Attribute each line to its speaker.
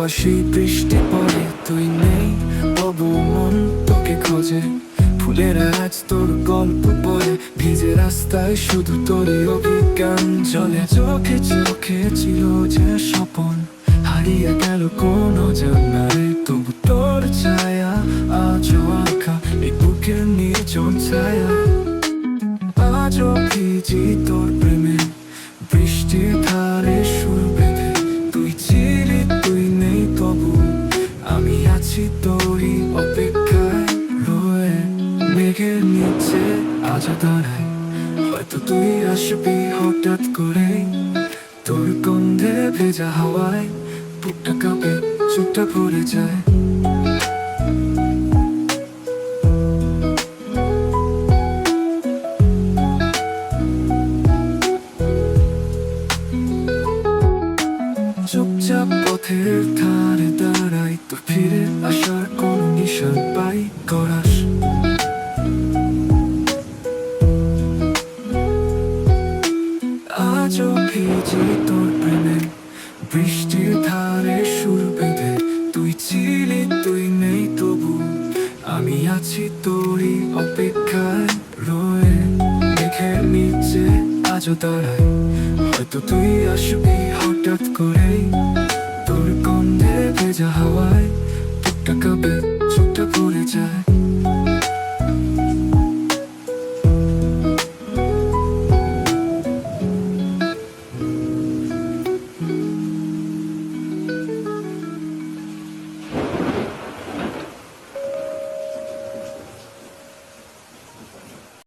Speaker 1: আবার সেই বৃষ্টি পড়ে, তুই নেই তবু মন তোকে খোঁজে। ফুলেরা আজ তোর গল্প বলে, ভিজে রাস্তায় শুধু তোরই অভিজ্ঞান জলে। চোখে চোখে ছিল যে স্বপন, হারিয়ে গেল কোন অজানায়। তবু তোর ছায়া আজও আঁকা এই বুকের নির্জন ছায়া। আজও ভিজি তোর প্রেমে, বৃষ্টির ধারে সুর বেঁধে। তুই ছিলি, তুই নেই তবু আমি আছি তোরই অপেক্ষায় রয়ে। মেঘের নিচে আজও দাঁড়াই, হয়তো তুই আসবি হঠাৎ করে। তোর গন্ধে ভেজা হাওয়ায় বুকটা কাঁপে, চোখটা ভরে যায়। চুপচাপ পথের ধারে দাঁড়াই, তো ফিরে আসার কোন নিশান পাই করাস। আজও ভিজি তোর প্রেমে, বৃষ্টির ধারে সুর বেঁধে। তুই ছিলি, তুই নেই তবু আমি আছি তোরই অপেক্ষায় রয়ে। মেঘের নিচে আজও দাঁড়াই, হয়তো তুই আসবি হঠাৎ করে। তোর গন্ধে ভেজা হাওয়ায় বুকটা কাঁপে, চোখটা ভরে যায়।